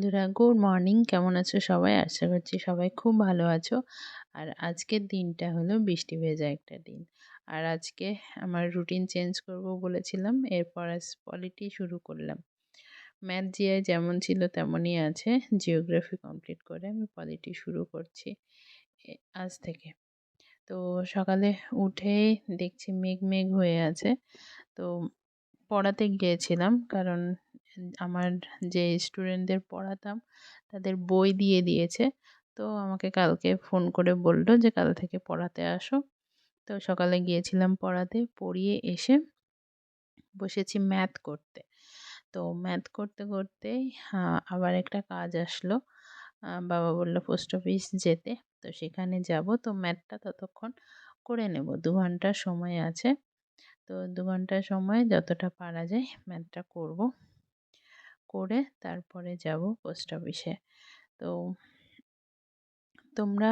বন্ধুরা, good morning. কেমন আছো সবাই? আশা করছি সবাই খুব ভালো আছো। আর আজকের দিনটা হলো বৃষ্টি ভেজা একটা দিন। আর আজকে আমার রুটিন চেঞ্জ করব বলেছিলাম, এরপর আজ পলিটি শুরু করলাম। ম্যাথ জিআই যেমন ছিল তেমনই আছে। জিওগ্রাফি কমপ্লিট করে আমি পলিটি শুরু করছি আজ থেকে। তো সকালে উঠেই দেখছি মেঘ মেঘ হয়ে আছে। তো পড়াতে গিয়েছিলাম, কারণ আমার যে স্টুডেন্টদের পড়াতাম তাদের বই দিয়ে দিয়েছে। তো আমাকে কালকে ফোন করে বলল যে কাল থেকে পড়াতে আসো। তো সকালে গিয়েছিলাম পড়াতে, পড়িয়ে এসে বসেছি ম্যাথ করতে। তো ম্যাথ করতে করতেই আবার একটা কাজ আসলো। বাবা বলল পোস্ট অফিস যেতে। তো সেখানে যাব। তো ম্যাথটা ততক্ষণ করে নেব, 2 ঘন্টা সময় আছে। তো 2 ঘন্টা সময় যতটা পারা যায় ম্যাথটা করব, করে তারপরে যাব পোস্ট অফিসে। তো তোমরা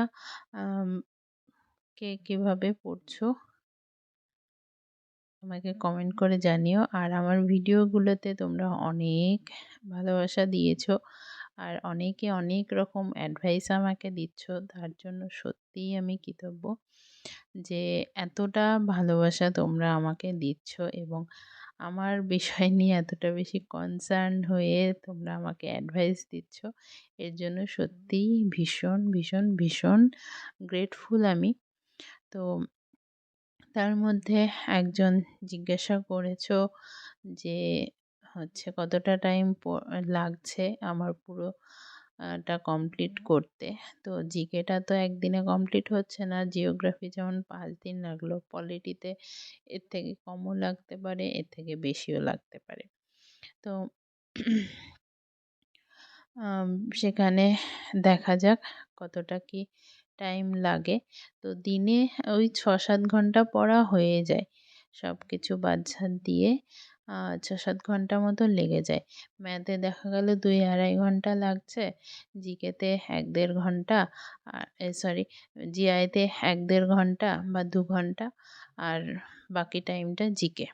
কে কীভাবে পড়ছো আমাকে কমেন্ট করে জানিও। আর আমার ভিডিওগুলোতে তোমরা অনেক ভালোবাসা দিয়েছো, আর অনেকে অনেক রকম অ্যাডভাইস আমাকে দিচ্ছ, তার জন্য সত্যিই আমি কৃতজ্ঞ যে এতটা ভালোবাসা তোমরা আমাকে দিচ্ছ এবং আমার বিষয় নিয়ে এতটা বেশি কনসার্ন হয়ে তোমরা আমাকে অ্যাডভাইস দিচ্ছ। এর জন্য সত্যিই ভীষণ ভীষণ ভীষণ গ্রেটফুল আমি। তো তার মধ্যে একজন জিজ্ঞাসা করেছো যে কতটা টাইম লাগছে আমার পুরো টা কমপ্লিট করতে। তো জিকেটা তো একদিনে কমপ্লিট হচ্ছে না। জিওগ্রাফি যেমন 5 দিন লাগলো, পলিটিতে এর থেকে কমও লাগতে পারে, এর থেকে বেশিও লাগতে পারে। তো সেখানে দেখা যাক কতটা কি টাইম লাগে। তো দিনে ওই 6-7 ঘন্টা পড়া হয়ে যায়, সব কিছু বাদ দিয়ে 6-7 ঘন্টা মতো লেগে যায়। ম্যাথে দেখা গেল 2-2.5 ঘন্টা লাগছে, জিকেতে 1-1.5 ঘন্টা, আর সরি, জিআইতে 1-1.5 ঘন্টা বা 2 ঘন্টা, আর বাকি টাইমটা জিকে।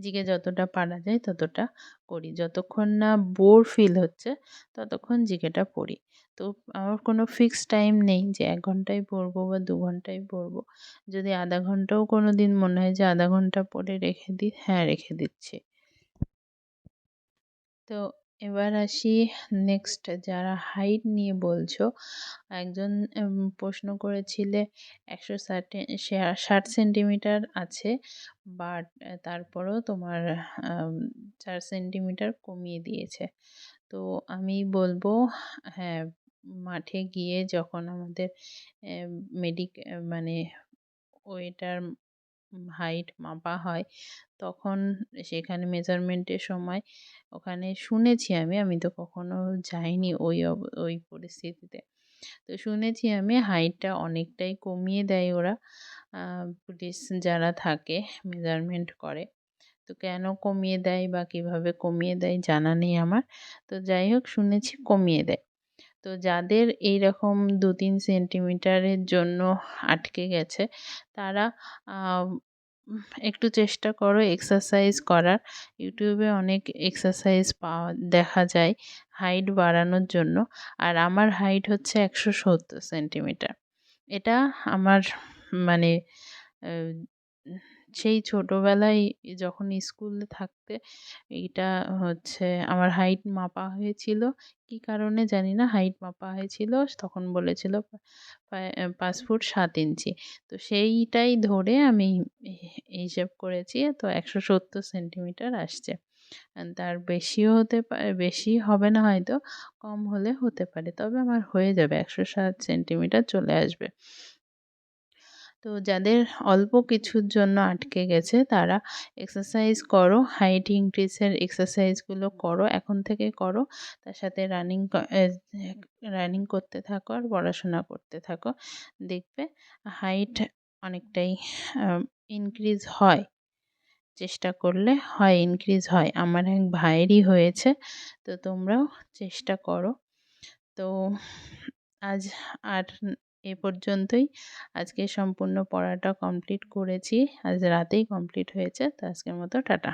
জিকে যতটা পারা যায় ততটা করি, যতক্ষণ না বোর ফিল হচ্ছে ততক্ষণ জিকেটা পড়ি। তো আমার কোনো ফিক্সড টাইম নেই যে 1 ঘন্টায় পড়বো বা 2 ঘন্টায় পড়বো। যদি আধা ঘন্টাও কোনো দিন মনে হয় যে আধা ঘন্টা পড়ে রেখে দিই, হ্যাঁ রেখে দিচ্ছি। তো এবার আসি নেক্সট, যারা হাইট নিয়ে বলছো। একজন প্রশ্ন করেছিলে 160 সেন্টিমিটার আছে, বাট তারপরেও তোমার 4 সেন্টিমিটার কমিয়ে দিয়েছে। তো আমি বলবো, হ্যাঁ, মাঠে গিয়ে যখন আমাদের মানে ওইটার হাইট মাপা হয়, তখন সেখানে মেজারমেন্টের সময় ওখানে শুনেছি আমি তো কখনো যাইনি ওই পরিস্থিতিতে। তো শুনেছি আমি হাইটটা অনেকটাই কমিয়ে দেয় ওরা, পুলিশ যারা থাকে মেজারমেন্ট করে। তো কেন কমিয়ে দেয় বা কিভাবে কমিয়ে দেয় জানা নেই আমার। তো যাই হোক, শুনেছি কমিয়ে দেয়। তো যাদের এইরকম 2-3 সেন্টিমিটারের জন্য আটকে গেছে, তারা একটু চেষ্টা করো এক্সারসাইজ করার। ইউটিউবে অনেক এক্সারসাইজ দেখা যায় হাইট বাড়ানোর জন্য। আর আমার হাইট হচ্ছে 170 সেন্টিমিটার। এটা আমার মানে আহ, সেই ছোটোবেলায় যখন স্কুলে থাকতে এইটা আমার হাইট মাপা হয়েছিল। কী কারণে জানি না হাইট মাপা হয়েছিল, তখন বলেছিল 5 ফুট 7 ইঞ্চি। তো সেইটাই ধরে আমি হিসেব করেছি, তো 170 সেন্টিমিটার আসছে। তার বেশিও হতে পারে, বেশি হবে না হয়তো, কম হলে হতে পারে, তবে আমার হয়ে যাবে, 160 সেন্টিমিটার চলে আসবে। তো যাদের অল্প কিছুর জন্য আটকে গেছে তারা এক্সারসাইজ করো, হাইট ইনক্রিজের এক্সারসাইজগুলো করো, এখন থেকে করো। তার সাথে রানিং করতে থাকো আর পড়াশোনা করতে থাকো, দেখবে হাইট অনেকটাই ইনক্রিজ হয়। চেষ্টা করলে হয়, ইনক্রিজ হয়। আমার এক ভাইয়েরই হয়েছে। তো তোমরাও চেষ্টা করো। তো আজ আর এ পর্যন্তই। আজকে সম্পূর্ণ পড়াটা কমপ্লিট করেছি, আজ রাতেই কমপ্লিট হয়েছে। তো আজকের মতো টাটা।